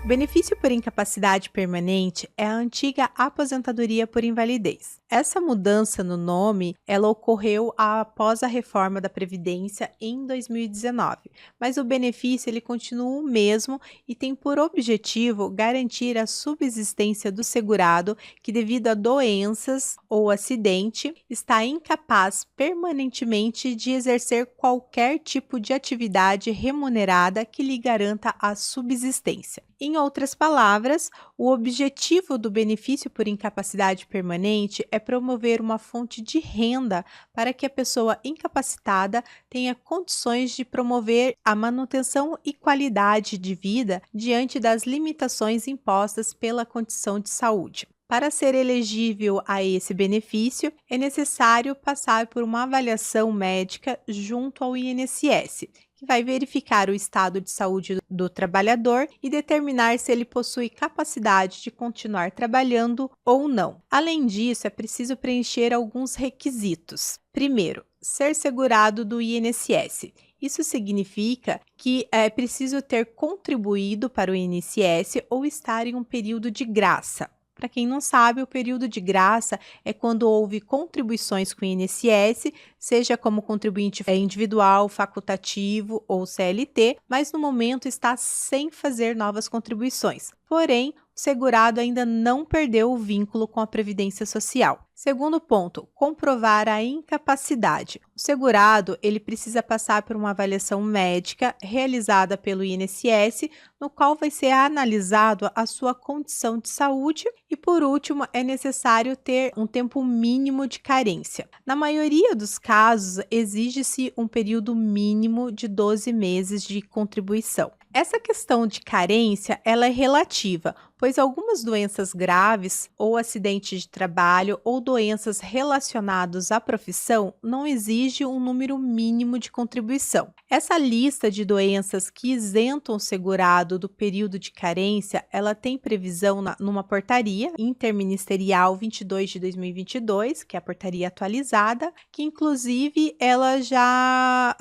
O benefício por incapacidade permanente é a antiga aposentadoria por invalidez. Essa mudança no nome, ela ocorreu após a reforma da Previdência em 2019, mas o benefício ele continua o mesmo e tem por objetivo garantir a subsistência do segurado que, devido a doenças ou acidente, está incapaz permanentemente de exercer qualquer tipo de atividade remunerada que lhe garanta a subsistência. Em outras palavras, o objetivo do benefício por incapacidade permanente é promover uma fonte de renda para que a pessoa incapacitada tenha condições de promover a manutenção e qualidade de vida diante das limitações impostas pela condição de saúde. Para ser elegível a esse benefício, é necessário passar por uma avaliação médica junto ao INSS, que vai verificar o estado de saúde do trabalhador e determinar se ele possui capacidade de continuar trabalhando ou não. Além disso, é preciso preencher alguns requisitos. Primeiro, ser segurado do INSS. Isso significa que é preciso ter contribuído para o INSS ou estar em um período de graça. Para quem não sabe, o período de graça é quando houve contribuições com o INSS, seja como contribuinte individual, facultativo ou CLT, mas no momento está sem fazer novas contribuições. Porém, o segurado ainda não perdeu o vínculo com a Previdência Social. Segundo ponto, comprovar a incapacidade. O segurado ele precisa passar por uma avaliação médica realizada pelo INSS, no qual vai ser analisado a sua condição de saúde e, por último, é necessário ter um tempo mínimo de carência. Na maioria dos casos, exige-se um período mínimo de 12 meses de contribuição. Essa questão de carência, ela é relativa, pois algumas doenças graves ou acidentes de trabalho ou doenças relacionadas à profissão não exigem um número mínimo de contribuição. Essa lista de doenças que isentam o segurado do período de carência, ela tem previsão numa portaria interministerial 22 de 2022, que é a portaria atualizada, que inclusive ela já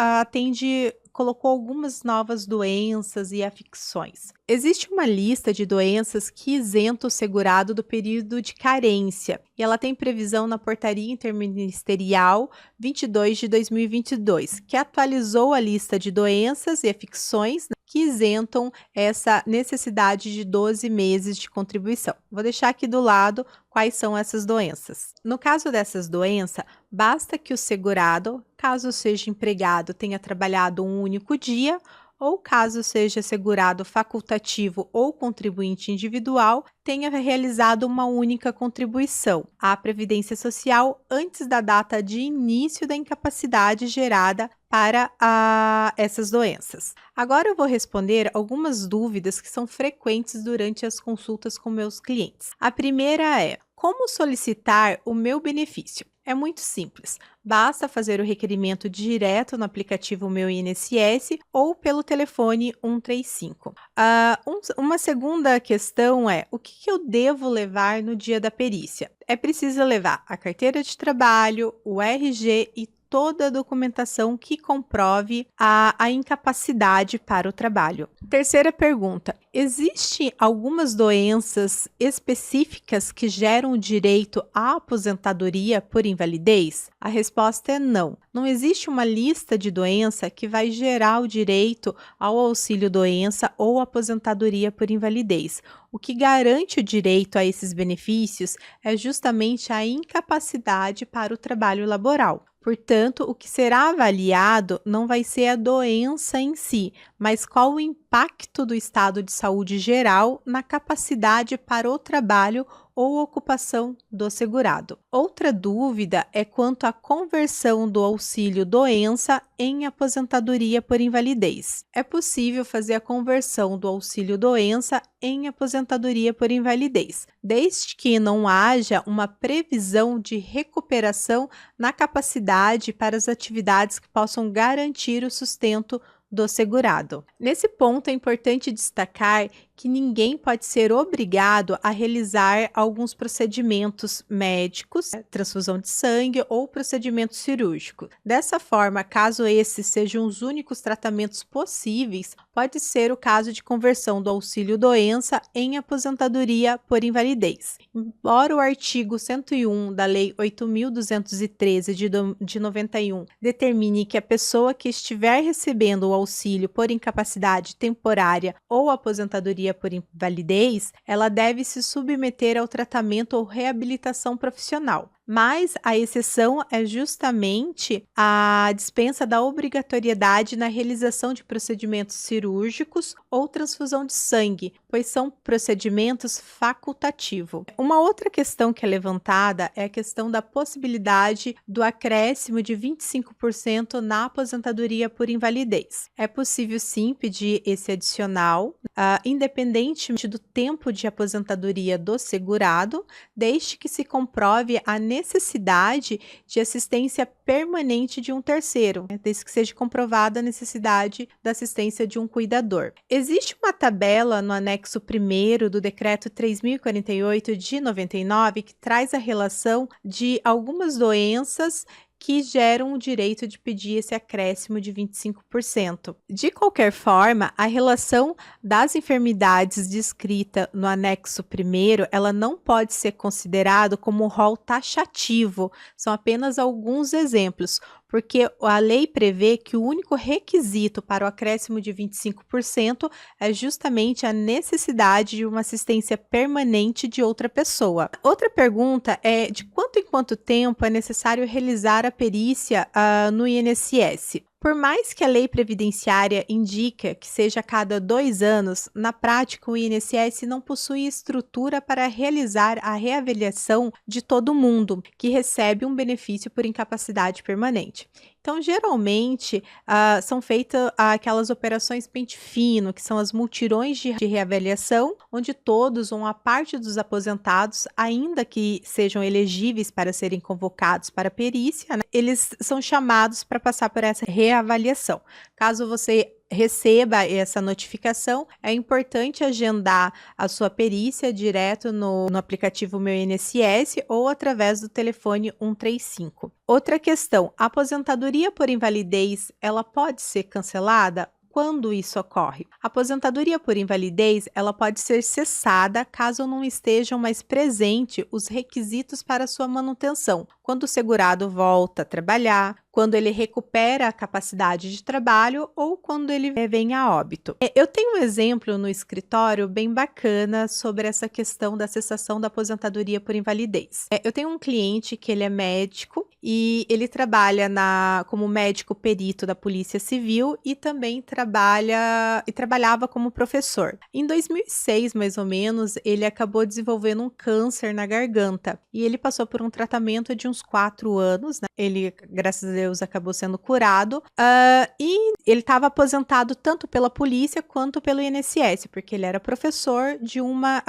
colocou algumas novas doenças e afecções. Existe uma lista de doenças que isenta o segurado do período de carência e ela tem previsão na Portaria Interministerial 22 de 2022, que atualizou a lista de doenças e afecções que isentam essa necessidade de 12 meses de contribuição. Vou deixar aqui do lado quais são essas doenças. No caso dessas doenças, basta que o segurado, caso seja empregado, tenha trabalhado um único dia, ou caso seja segurado facultativo ou contribuinte individual, tenha realizado uma única contribuição à Previdência Social antes da data de início da incapacidade gerada para essas doenças. Agora eu vou responder algumas dúvidas que são frequentes durante as consultas com meus clientes. A primeira é: como solicitar o meu benefício? É muito simples, basta fazer o requerimento direto no aplicativo Meu INSS ou pelo telefone 135. Uma segunda questão é: o que eu devo levar no dia da perícia? É preciso levar a carteira de trabalho, o RG e toda a documentação que comprove a incapacidade para o trabalho. Terceira pergunta: existem algumas doenças específicas que geram o direito à aposentadoria por invalidez? A resposta é não. Não existe uma lista de doença que vai gerar o direito ao auxílio-doença ou aposentadoria por invalidez. O que garante o direito a esses benefícios é justamente a incapacidade para o trabalho laboral. Portanto, o que será avaliado não vai ser a doença em si, mas qual o impacto do estado de saúde geral na capacidade para o trabalho ou ocupação do segurado. Outra dúvida é quanto à conversão do auxílio-doença em aposentadoria por invalidez. É possível fazer a conversão do auxílio-doença em aposentadoria por invalidez, desde que não haja uma previsão de recuperação na capacidade para as atividades que possam garantir o sustento do segurado. Nesse ponto, é importante destacar que ninguém pode ser obrigado a realizar alguns procedimentos médicos, transfusão de sangue ou procedimento cirúrgico. Dessa forma, caso esses sejam os únicos tratamentos possíveis, pode ser o caso de conversão do auxílio-doença em aposentadoria por invalidez. Embora o artigo 101 da Lei 8.213 de 91 determine que a pessoa que estiver recebendo o auxílio por incapacidade temporária ou aposentadoria por invalidez, ela deve se submeter ao tratamento ou reabilitação profissional. Mas a exceção é justamente a dispensa da obrigatoriedade na realização de procedimentos cirúrgicos ou transfusão de sangue, pois são procedimentos facultativos. Uma outra questão que é levantada é a questão da possibilidade do acréscimo de 25% na aposentadoria por invalidez. É possível sim pedir esse adicional, independentemente do tempo de aposentadoria do segurado, desde que se comprove a necessidade de assistência permanente de um terceiro, desde que seja comprovada a necessidade da assistência de um cuidador. Existe uma tabela no anexo 1º do Decreto 3.048 de 99 que traz a relação de algumas doenças que geram o direito de pedir esse acréscimo de 25%. De qualquer forma, a relação das enfermidades descrita no anexo 1º, ela não pode ser considerado como um rol taxativo, são apenas alguns exemplos, porque a lei prevê que o único requisito para o acréscimo de 25% é justamente a necessidade de uma assistência permanente de outra pessoa. Outra pergunta é de quanto em quanto tempo é necessário realizar a perícia no INSS. Por mais que a lei previdenciária indique que seja a cada 2 anos, na prática o INSS não possui estrutura para realizar a reavaliação de todo mundo que recebe um benefício por incapacidade permanente. Então, geralmente, são feitas aquelas operações pente fino, que são as multirões de reavaliação, onde todos ou uma parte dos aposentados, ainda que sejam elegíveis para serem convocados para a perícia, né, eles são chamados para passar por essa reavaliação. Caso você receba essa notificação, é importante agendar a sua perícia direto no aplicativo Meu INSS ou através do telefone 135. Outra questão, a aposentadoria por invalidez, ela pode ser cancelada? Quando isso ocorre? A aposentadoria por invalidez, ela pode ser cessada caso não estejam mais presentes os requisitos para sua manutenção, quando o segurado volta a trabalhar, quando ele recupera a capacidade de trabalho ou quando ele vem a óbito. Eu tenho um exemplo no escritório bem bacana sobre essa questão da cessação da aposentadoria por invalidez. Eu tenho um cliente que ele é médico e ele trabalha como médico perito da Polícia Civil e também trabalhava como professor. Em 2006, mais ou menos, ele acabou desenvolvendo um câncer na garganta e ele passou por um tratamento de uns 4 anos, né? Ele, graças a Deus, acabou sendo curado e ele estava aposentado tanto pela polícia quanto pelo INSS, porque ele era professor de uma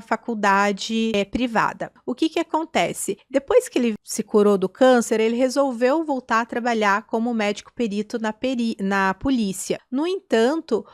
faculdade privada. O que acontece? Depois que ele se curou do câncer, ele resolveu voltar a trabalhar como médico perito na polícia. No entanto,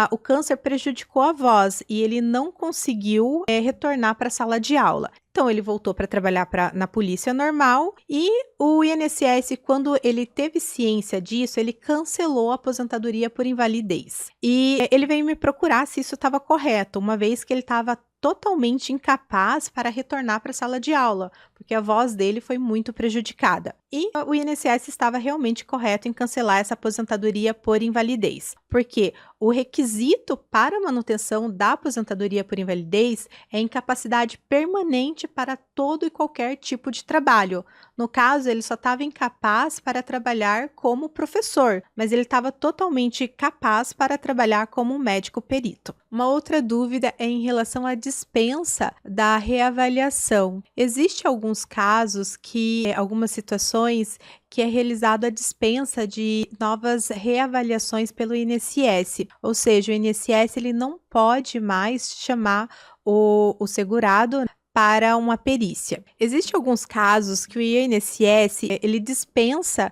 o câncer prejudicou a voz e ele não conseguiu retornar para a sala de aula. Então, ele voltou para trabalhar na polícia normal e o INSS, quando ele teve ciência disso, ele cancelou a aposentadoria por invalidez. E ele veio me procurar se isso estava correto, uma vez que ele estava totalmente incapaz para retornar para a sala de aula, porque a voz dele foi muito prejudicada. E o INSS estava realmente correto em cancelar essa aposentadoria por invalidez, porque o requisito para a manutenção da aposentadoria por invalidez é incapacidade permanente para todo e qualquer tipo de trabalho. No caso, ele só estava incapaz para trabalhar como professor, mas ele estava totalmente capaz para trabalhar como médico perito. Uma outra dúvida é em relação à dispensa da reavaliação. Existem alguns casos algumas situações que é realizada a dispensa de novas reavaliações pelo INSS, ou seja, o INSS ele não pode mais chamar o segurado para uma perícia. Existem alguns casos que o INSS ele dispensa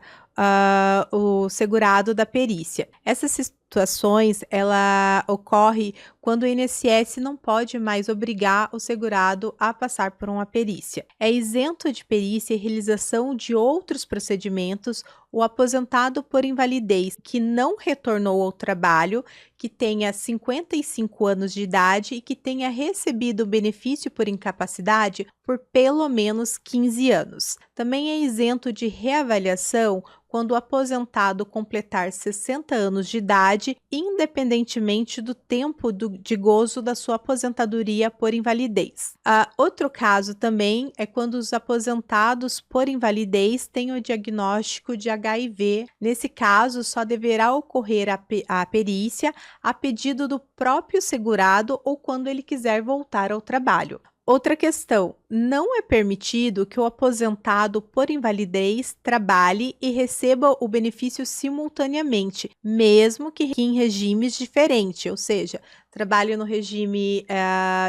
o segurado da perícia. Essas situações, ela ocorre quando o INSS não pode mais obrigar o segurado a passar por uma perícia. É isento de perícia e realização de outros procedimentos o aposentado por invalidez que não retornou ao trabalho, que tenha 55 anos de idade e que tenha recebido o benefício por incapacidade por pelo menos 15 anos. Também é isento de reavaliação quando o aposentado completar 60 anos de idade, independentemente do tempo de gozo da sua aposentadoria por invalidez. Outro caso também é quando os aposentados por invalidez têm o diagnóstico de HIV. Nesse caso, só deverá ocorrer a perícia a pedido do próprio segurado ou quando ele quiser voltar ao trabalho. Outra questão, não é permitido que o aposentado por invalidez trabalhe e receba o benefício simultaneamente, mesmo que em regimes diferentes, ou seja, trabalhe no regime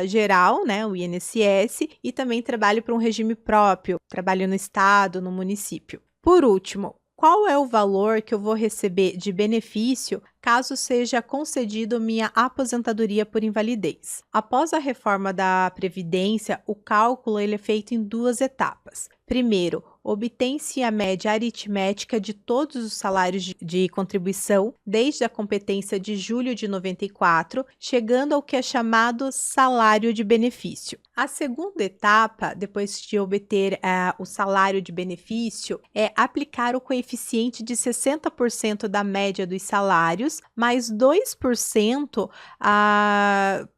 geral, né, o INSS, e também trabalhe para um regime próprio, trabalhe no estado, no município. Por último, qual é o valor que eu vou receber de benefício caso seja concedido minha aposentadoria por invalidez? Após a reforma da Previdência, o cálculo ele é feito em 2 etapas. Primeiro, obtém-se a média aritmética de todos os salários de contribuição desde a competência de julho de 94, chegando ao que é chamado salário de benefício. A segunda etapa, depois de obter o salário de benefício, é aplicar o coeficiente de 60% da média dos salários, mais 2%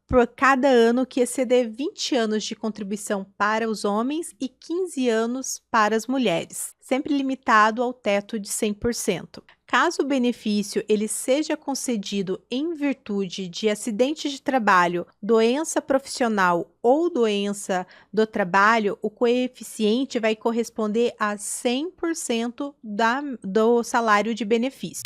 por cada ano que exceder 20 anos de contribuição para os homens e 15 anos para as mulheres, sempre limitado ao teto de 100%. Caso o benefício ele seja concedido em virtude de acidente de trabalho, doença profissional ou doença do trabalho, o coeficiente vai corresponder a 100% do salário de benefício.